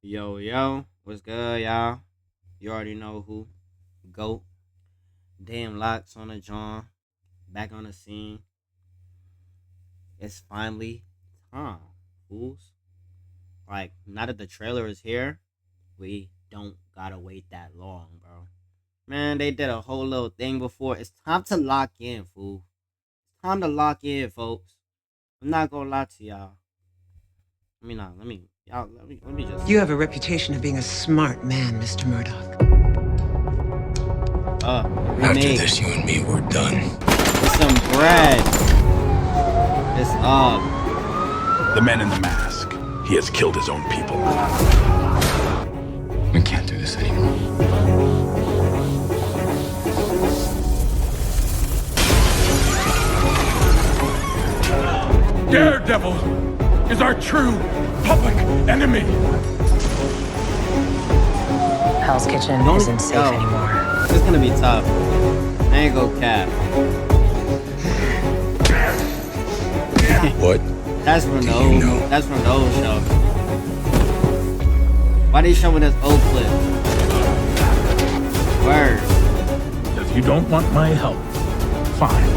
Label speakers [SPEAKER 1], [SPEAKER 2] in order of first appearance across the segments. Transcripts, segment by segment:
[SPEAKER 1] Yo, yo, what's good, y'all? You already know who. Goat. Damelocks on the John. Back on the scene. It's finally time, fools. Like, now that the trailer is here, we don't gotta wait that long, bro. Man, they did a whole little thing before. It's time to lock in, fool. It's time to lock in, folks. I'm not gonna lie to y'all. Let me just
[SPEAKER 2] You have a reputation of being a smart man, Mr. Murdoch.
[SPEAKER 3] After
[SPEAKER 1] remake.
[SPEAKER 3] this, you and me, we're done.
[SPEAKER 1] Get some bread. It's up.
[SPEAKER 4] The man in the mask. He has killed his own people.
[SPEAKER 3] We can't do this anymore.
[SPEAKER 4] Daredevil is our true public enemy.
[SPEAKER 2] Hell's Kitchen isn't safe anymore.
[SPEAKER 1] It's gonna be tough. I ain't go cap.
[SPEAKER 3] What?
[SPEAKER 1] That's from the
[SPEAKER 3] Do you
[SPEAKER 1] old.
[SPEAKER 3] know?
[SPEAKER 1] That's from the old show. Why they showing us old clip? Word.
[SPEAKER 4] If you don't want my help, fine.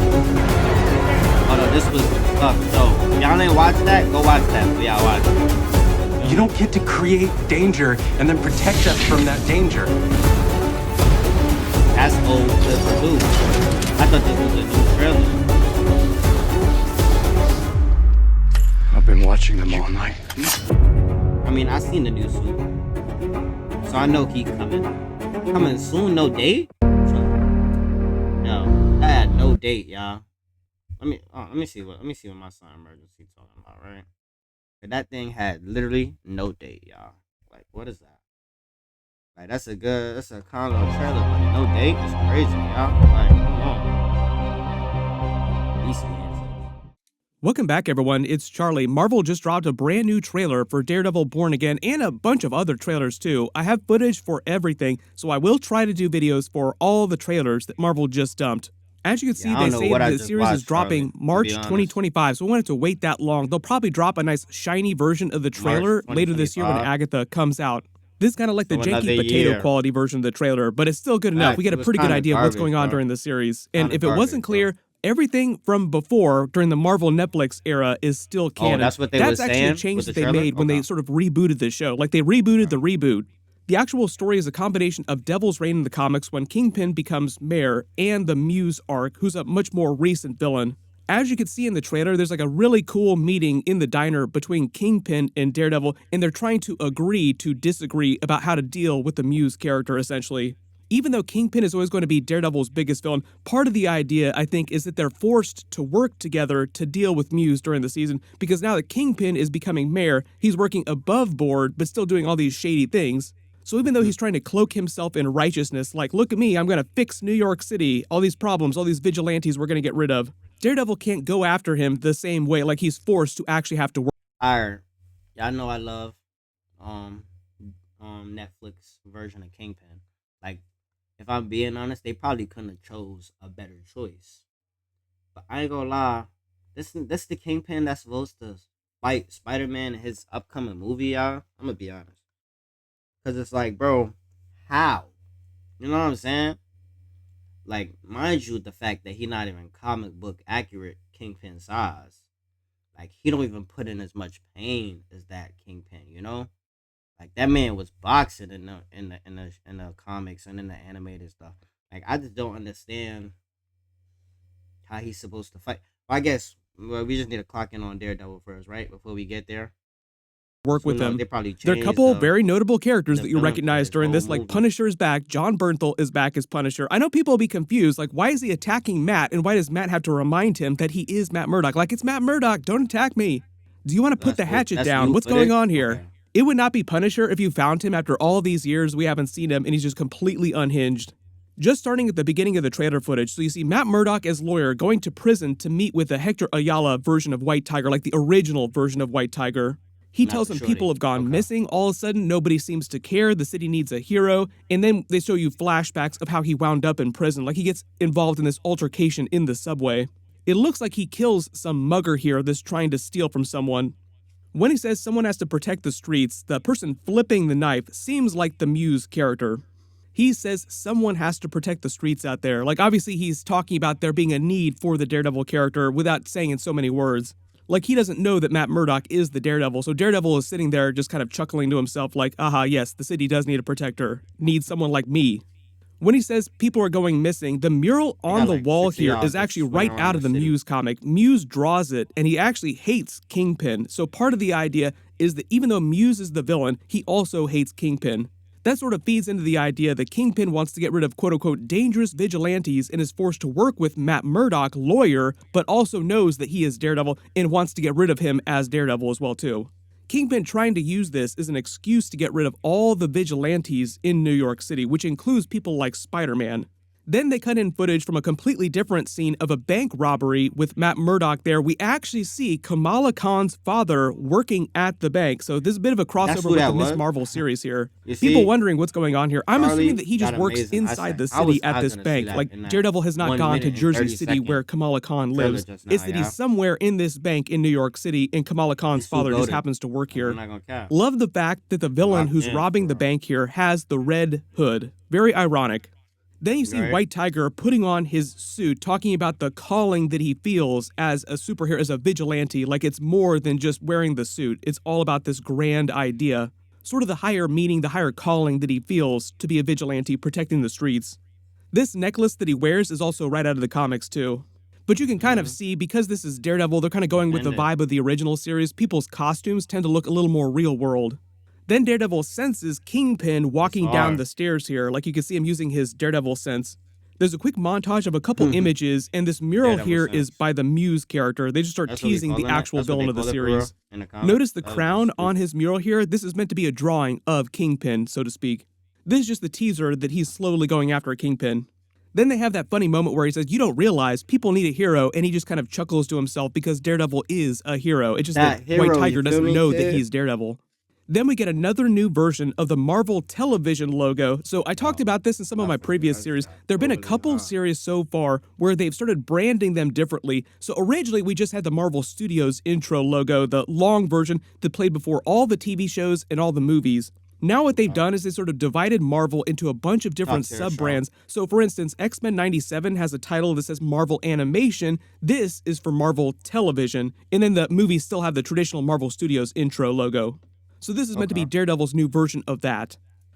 [SPEAKER 1] Oh no, this was so if y'all ain't watch that, go watch that. But y'all watch it.
[SPEAKER 5] You don't get to create danger and then protect us from that danger.
[SPEAKER 1] That's old clip too. I thought this was a new trailer.
[SPEAKER 5] I've been watching them all night.
[SPEAKER 1] I mean, I seen the new suit, so I know he coming. Coming soon, no date. No, I had no date, y'all. Let me see what my son emergency talking about, right? But that thing had literally no date, y'all. Like, what is that? Like, that's a kind of trailer, but no date is crazy, y'all. Like, come on. These fans.
[SPEAKER 6] Welcome back, everyone. It's Charlie. Marvel just dropped a brand new trailer for Daredevil Born Again and a bunch of other trailers too. I have footage for everything, so I will try to do videos for all the trailers that Marvel just dumped. As you can see, they say the series is dropping March 2025, so we wanted to wait that long. They'll probably drop a nice shiny version of the trailer later this year when Agatha comes out. This is kind of like the janky potato quality version of the trailer, but it's still good enough. We get a pretty good idea of what's going on during the series. And if it wasn't clear, everything from before, during the Marvel Netflix era, is still canon.
[SPEAKER 1] That's what they were saying?
[SPEAKER 6] That's actually a change that they made when they sort of rebooted the show. Like, they rebooted the reboot. The actual story is a combination of Devil's Reign in the comics when Kingpin becomes mayor and the Muse arc, who's a much more recent villain. As you can see in the trailer, there's like a really cool meeting in the diner between Kingpin and Daredevil, and they're trying to agree to disagree about how to deal with the Muse character, essentially. Even though Kingpin is always going to be Daredevil's biggest villain, part of the idea, I think, is that they're forced to work together to deal with Muse during the season, because now that Kingpin is becoming mayor, he's working above board, but still doing all these shady things. So even though he's trying to cloak himself in righteousness, like, look at me, I'm going to fix New York City, all these problems, all these vigilantes we're going to get rid of, Daredevil can't go after him the same way, like he's forced to actually have to work.
[SPEAKER 1] Alright, y'all know I love Netflix version of Kingpin. Like, if I'm being honest, they probably couldn't have chose a better choice. But I ain't gonna lie, this the Kingpin that's supposed to fight Spider-Man in his upcoming movie, y'all. I'm gonna be honest. Cause it's like, bro, how? You know what I'm saying? Like, mind you, the fact that he not even comic book accurate Kingpin size. Like, he don't even put in as much pain as that Kingpin, you know? Like, that man was boxing in the comics and in the animated stuff. Like, I just don't understand how he's supposed to fight. Well, I guess we just need to clock in on Daredevil first, right? Before we get there.
[SPEAKER 6] Work with them.
[SPEAKER 1] There
[SPEAKER 6] are a couple very notable characters that you recognize during this, like Punisher is back, John Bernthal is back as Punisher. I know people will be confused, like, why is he attacking Matt, and why does Matt have to remind him that he is Matt Murdock? Like, it's Matt Murdock, don't attack me. Do you want to put the hatchet down? What's going on here? Okay. It would not be Punisher if you found him after all these years we haven't seen him and he's just completely unhinged. Just starting at the beginning of the trailer footage, so you see Matt Murdock as lawyer going to prison to meet with a Hector Ayala version of White Tiger, like the original version of White Tiger. He tells him people have gone missing. All of a sudden, nobody seems to care. The city needs a hero. And then they show you flashbacks of how he wound up in prison. Like, he gets involved in this altercation in the subway. It looks like he kills some mugger here that's trying to steal from someone. When he says someone has to protect the streets, the person flipping the knife seems like the Muse character. He says someone has to protect the streets out there. Like, obviously he's talking about there being a need for the Daredevil character without saying in so many words. Like, he doesn't know that Matt Murdock is the Daredevil, so Daredevil is sitting there just kind of chuckling to himself like, aha, yes, the city does need a protector. Needs someone like me. When he says people are going missing, the mural on the wall here is actually right out of the Muse comic. Muse draws it, and he actually hates Kingpin. So part of the idea is that even though Muse is the villain, he also hates Kingpin. That sort of feeds into the idea that Kingpin wants to get rid of quote-unquote dangerous vigilantes and is forced to work with Matt Murdock, lawyer, but also knows that he is Daredevil and wants to get rid of him as Daredevil as well too. Kingpin trying to use this as an excuse to get rid of all the vigilantes in New York City, which includes people like Spider-Man. Then they cut in footage from a completely different scene of a bank robbery with Matt Murdock there. We actually see Kamala Khan's father working at the bank. So this is a bit of a crossover with the Miss Marvel series here. People wondering what's going on here. I'm assuming that he just works inside the city at this bank. Like, Daredevil has not gone to Jersey City where Kamala Khan lives. It's that he's somewhere in this bank in New York City and Kamala Khan's father just happens to work here. Love the fact that the villain who's robbing the bank here has the red hood. Very ironic. Then you see White Tiger putting on his suit, talking about the calling that he feels as a superhero, as a vigilante, like it's more than just wearing the suit. It's all about this grand idea, sort of the higher meaning, the higher calling that he feels to be a vigilante protecting the streets. This necklace that he wears is also right out of the comics too. But you can kind of see, because this is Daredevil, they're kind of going with the vibe of the original series. People's costumes tend to look a little more real world. Then Daredevil senses Kingpin walking down the stairs here, like you can see him using his Daredevil sense. There's a quick montage of a couple images, and this mural here is by the Muse character. They just start teasing the actual villain of the series. Notice the crown on his mural here. This is meant to be a drawing of Kingpin, so to speak. This is just the teaser that he's slowly going after a Kingpin. Then they have that funny moment where he says, you don't realize people need a hero, and he just kind of chuckles to himself because Daredevil is a hero. It's just that White Tiger doesn't know that he's Daredevil. Then we get another new version of the Marvel television logo. So I talked about this in some of my previous series. There have been a couple series so far where they've started branding them differently. So originally we just had the Marvel Studios intro logo, the long version that played before all the TV shows and all the movies. Now what they've done is they sort of divided Marvel into a bunch of different sub-brands. So for instance, X-Men 97 has a title that says Marvel Animation. This is for Marvel Television. And then the movies still have the traditional Marvel Studios intro logo. So this is meant to be Daredevil's new version of that.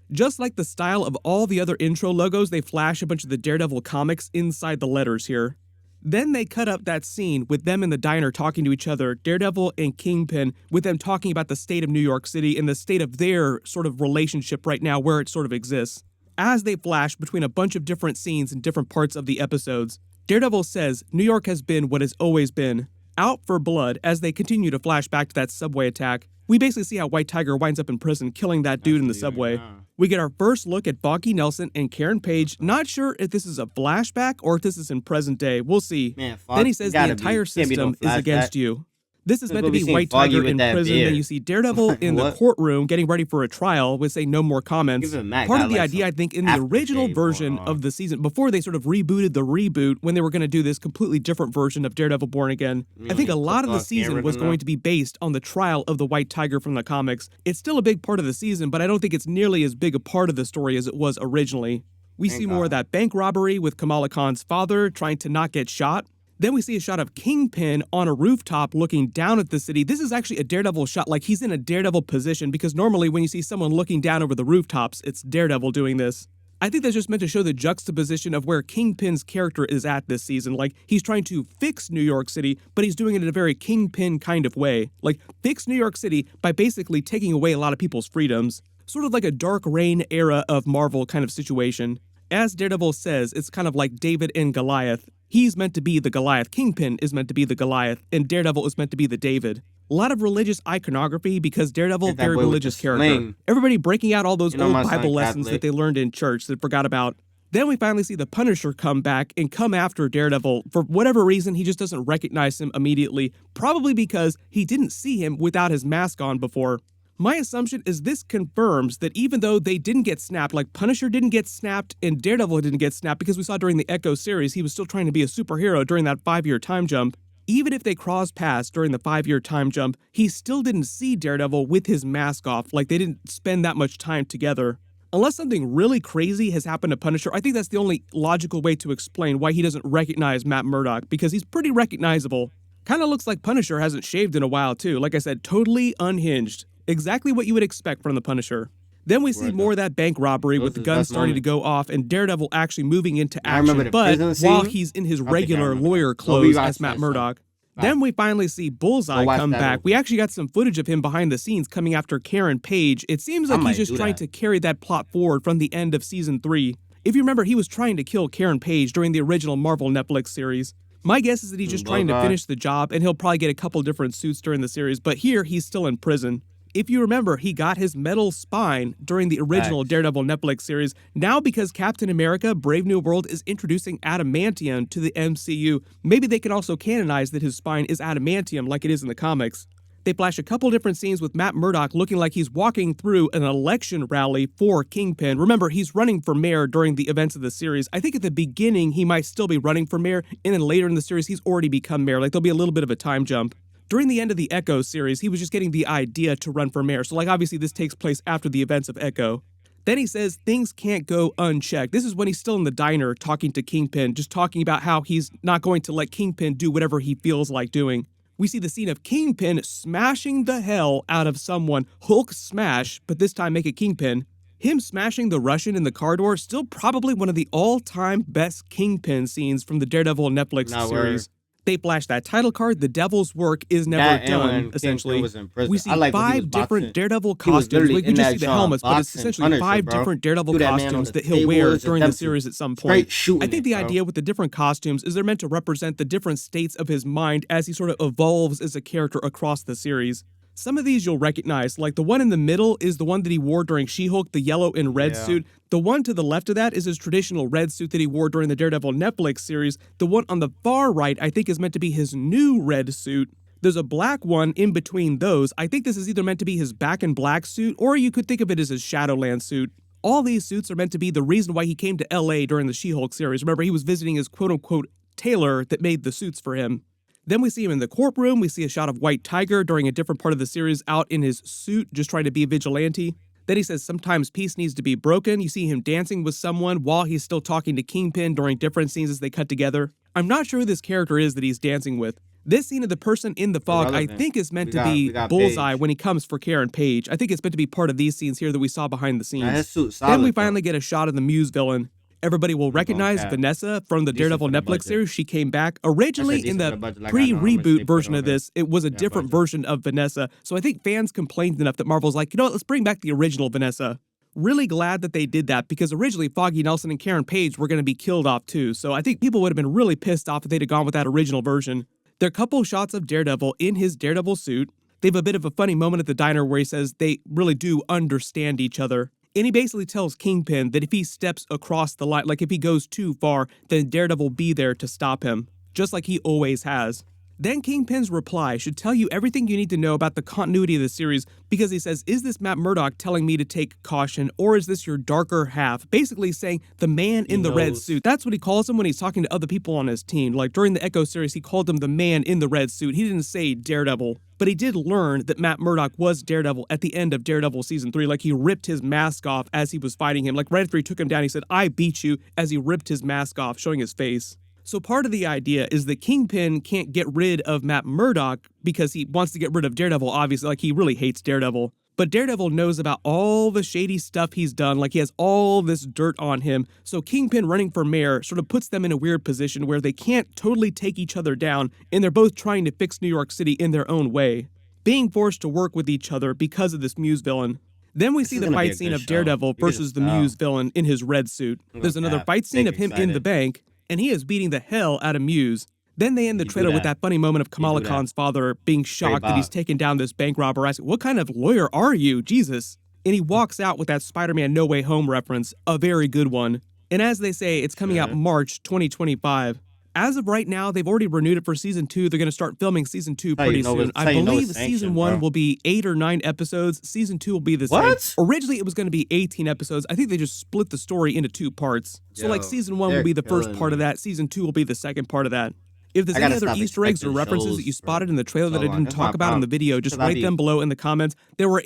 [SPEAKER 6] Just like the style of all the other intro logos, they flash a bunch of the Daredevil comics inside the letters here. Then they cut up that scene with them in the diner talking to each other, Daredevil and Kingpin, with them talking about the state of New York City and the state of their sort of relationship right now, where it sort of exists. As they flash between a bunch of different scenes in different parts of the episodes, Daredevil says New York has been what has always been. Out for blood as they continue to flash back to that subway attack. We basically see how White Tiger winds up in prison killing that dude in the subway. We get our first look at Foggy Nelson and Karen Page. Not sure if this is a flashback or if this is in present day. We'll see. Then he says the entire system is against you. This is meant to be White Tiger in prison. Then you see Daredevil in the courtroom getting ready for a trial with saying no more comments. Part of the idea, I think, in the original version of the season, before they sort of rebooted the reboot, when they were going to do this completely different version of Daredevil Born Again, I think a lot of the season was going to be based on the trial of the White Tiger from the comics. It's still a big part of the season, but I don't think it's nearly as big a part of the story as it was originally. We see more of that bank robbery with Kamala Khan's father trying to not get shot. Then we see a shot of Kingpin on a rooftop looking down at the city. This is actually a Daredevil shot, like he's in a Daredevil position, because normally when you see someone looking down over the rooftops, it's Daredevil doing this. I think that's just meant to show the juxtaposition of where Kingpin's character is at this season. Like, he's trying to fix New York City, but he's doing it in a very Kingpin kind of way. Like, fix New York City by basically taking away a lot of people's freedoms. Sort of like a Dark Reign era of Marvel kind of situation. As Daredevil says, it's kind of like David and Goliath. He's meant to be the Goliath, Kingpin is meant to be the Goliath, and Daredevil is meant to be the David. A lot of religious iconography because Daredevil, very religious character. Everybody breaking out all those old Bible lessons that they learned in church that forgot about. Then we finally see the Punisher come back and come after Daredevil. For whatever reason, he just doesn't recognize him immediately, probably because he didn't see him without his mask on before. My assumption is this confirms that even though they didn't get snapped, like Punisher didn't get snapped and Daredevil didn't get snapped, because we saw during the Echo series he was still trying to be a superhero during that 5-year time jump, Even if they crossed paths during the 5-year time jump, he still didn't see Daredevil with his mask off, like they didn't spend that much time together. Unless something really crazy has happened to Punisher, I think that's the only logical way to explain why he doesn't recognize Matt Murdock, because he's pretty recognizable. Kinda looks like Punisher hasn't shaved in a while too, like I said, totally unhinged. Exactly what you would expect from the Punisher. Then we see more of that bank robbery with the guns starting to go off and Daredevil actually moving into action, but while he's in his regular lawyer clothes as Matt Murdock. Then we finally see Bullseye come back. We actually got some footage of him behind the scenes coming after Karen Page. It seems like he's just trying to carry that plot forward from the end of season 3. If you remember, he was trying to kill Karen Page during the original Marvel Netflix series. My guess is that he's just trying to finish the job, and he'll probably get a couple different suits during the series, but here he's still in prison. If you remember, he got his metal spine during the original Daredevil Netflix series. Now, because Captain America Brave New World is introducing adamantium to the MCU, maybe they can also canonize that his spine is adamantium like it is in the comics. They flash a couple different scenes with Matt Murdock looking like he's walking through an election rally for Kingpin. Remember, he's running for mayor during the events of the series. I think at the beginning he might still be running for mayor, and then later in the series he's already become mayor. Like, there'll be a little bit of a time jump. During the end of the Echo series, he was just getting the idea to run for mayor. So, like, obviously this takes place after the events of Echo. Then he says things can't go unchecked. This is when he's still in the diner talking to Kingpin, just talking about how he's not going to let Kingpin do whatever he feels like doing. We see the scene of Kingpin smashing the hell out of someone. Hulk smash, but this time make it Kingpin. Him smashing the Russian in the car door, still probably one of the all-time best Kingpin scenes from the Daredevil Netflix series. They flash that title card, The Devil's Work is never done, essentially. We see 5 different Daredevil costumes. We just see the helmets, but it's essentially 5 different Daredevil costumes that he'll wear during the series at some point. I think the idea with the different costumes is they're meant to represent the different states of his mind as he sort of evolves as a character across the series. Some of these you'll recognize, like the one in the middle is the one that he wore during She-Hulk, the yellow and red suit. The one to the left of that is his traditional red suit that he wore during the Daredevil Netflix series. The one on the far right, I think, is meant to be his new red suit. There's a black one in between those. I think this is either meant to be his Back in Black suit, or you could think of it as his Shadowland suit. All these suits are meant to be the reason why he came to LA during the She-Hulk series. Remember, he was visiting his quote-unquote tailor that made the suits for him. Then we see him in the courtroom. We see a shot of White Tiger during a different part of the series out in his suit, just trying to be a vigilante. Then he says sometimes peace needs to be broken. You see him dancing with someone while he's still talking to Kingpin during different scenes as they cut together. I'm not sure who this character is that he's dancing with. This scene of the person in the fog, I think, is meant to be Bullseye when he comes for Karen Page. I think it's meant to be part of these scenes here that we saw behind the scenes. Then we finally get a shot of the Muse villain. Everybody will recognize Vanessa from the Daredevil Netflix series. She came back. Originally, in the pre-reboot version of this, it was a different version of Vanessa. So I think fans complained enough that Marvel's like, you know what, let's bring back the original Vanessa. Really glad that they did that, because originally Foggy Nelson and Karen Page were going to be killed off too. So I think people would have been really pissed off if they'd have gone with that original version. There are a couple shots of Daredevil in his Daredevil suit. They have a bit of a funny moment at the diner where he says they really do understand each other. And he basically tells Kingpin that if he steps across the line, like if he goes too far, then Daredevil will be there to stop him, just like he always has. Then Kingpin's reply should tell you everything you need to know about the continuity of the series, because he says, is this Matt Murdock telling me to take caution, or is this your darker half? Basically saying the man in the red suit. That's what he calls him when he's talking to other people on his team. Like during the Echo series, he called him the man in the red suit. He didn't say Daredevil. But he did learn that Matt Murdock was Daredevil at the end of Daredevil Season 3. Like, he ripped his mask off as he was fighting him. Like, right after he took him down, he said, I beat you, as he ripped his mask off, showing his face. So part of the idea is that Kingpin can't get rid of Matt Murdock because he wants to get rid of Daredevil, obviously. Like, he really hates Daredevil. But Daredevil knows about all the shady stuff he's done. Like, he has all this dirt on him. So Kingpin running for mayor sort of puts them in a weird position where they can't totally take each other down, and they're both trying to fix New York City in their own way, being forced to work with each other because of this Muse villain. Then we see the fight scene of Daredevil versus the Muse villain in his red suit. There's another fight scene of him in the bank, and he is beating the hell out of Muse. Then they end the trailer with that funny moment of Kamala Khan's father being shocked that he's taken down this bank robber, asking, what kind of lawyer are you, Jesus? And he walks out with that Spider-Man No Way Home reference, a very good one. And as they say, it's coming out March 2025. As of right now, they've already renewed it for Season 2. They're going to start filming Season 2 pretty soon. I believe Season 1 will be 8 or 9 episodes. Season 2 will be the same. Originally, it was going to be 18 episodes. I think they just split the story into 2 parts. So, like, Season 1 will be the first part of that. Season 2 will be the second part of that. If there's
[SPEAKER 1] I
[SPEAKER 6] any
[SPEAKER 1] gotta
[SPEAKER 6] other
[SPEAKER 1] stop
[SPEAKER 6] Easter eggs or
[SPEAKER 1] expecting
[SPEAKER 6] references that
[SPEAKER 1] shows
[SPEAKER 6] you
[SPEAKER 1] for
[SPEAKER 6] spotted in the trailer
[SPEAKER 1] so
[SPEAKER 6] that I
[SPEAKER 1] long.
[SPEAKER 6] didn't
[SPEAKER 1] That's my
[SPEAKER 6] talk about in the
[SPEAKER 1] problem.
[SPEAKER 6] video, just
[SPEAKER 1] Cause I
[SPEAKER 6] write them
[SPEAKER 1] be
[SPEAKER 6] below in the comments. There were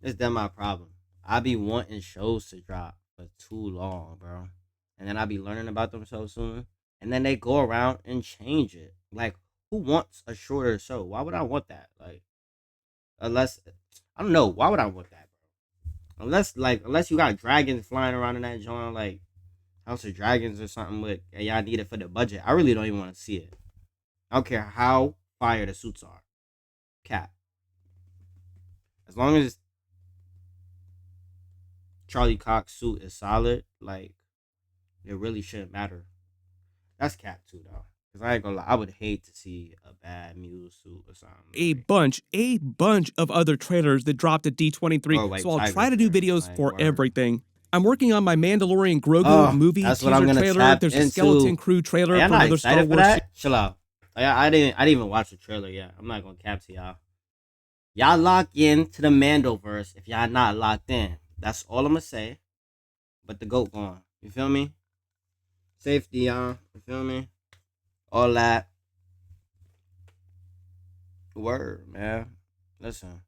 [SPEAKER 1] it's that my problem. I be wanting shows to drop for too long, bro. And then I be learning about them so soon. And then they go around and change it. Like, who wants a shorter show? Why would I want that? Like, unless I don't know, why would I want that, bro? Unless you got dragons flying around in that joint, like House of Dragons or something with and y'all need it for the budget. I really don't even want to see it. I don't care how fire the suits are. Cap. As long as Charlie Cox's suit is solid, like it really shouldn't matter. That's cap too though. Cause I ain't gonna lie, I would hate to see a bad Muse suit or something.
[SPEAKER 6] a bunch of other trailers that dropped at D23,
[SPEAKER 1] Or White
[SPEAKER 6] so I'll
[SPEAKER 1] Tiger
[SPEAKER 6] try to do
[SPEAKER 1] shirt.
[SPEAKER 6] videos
[SPEAKER 1] Like
[SPEAKER 6] for
[SPEAKER 1] word.
[SPEAKER 6] everything. I'm working on my Mandalorian Grogu
[SPEAKER 1] Oh,
[SPEAKER 6] movie
[SPEAKER 1] that's what
[SPEAKER 6] teaser
[SPEAKER 1] I'm gonna
[SPEAKER 6] trailer.
[SPEAKER 1] tap
[SPEAKER 6] There's a
[SPEAKER 1] into.
[SPEAKER 6] Skeleton Crew trailer
[SPEAKER 1] Are y'all
[SPEAKER 6] for
[SPEAKER 1] not
[SPEAKER 6] another Star
[SPEAKER 1] excited for
[SPEAKER 6] Wars
[SPEAKER 1] that? Chill out. I didn't even watch the trailer yet. I'm not gonna cap to y'all. Y'all lock in to the Mandoverse if y'all not locked in. That's all I'm gonna say. But the goat gone. You feel me? Safety, y'all. You feel me? All that. Word, man. Listen.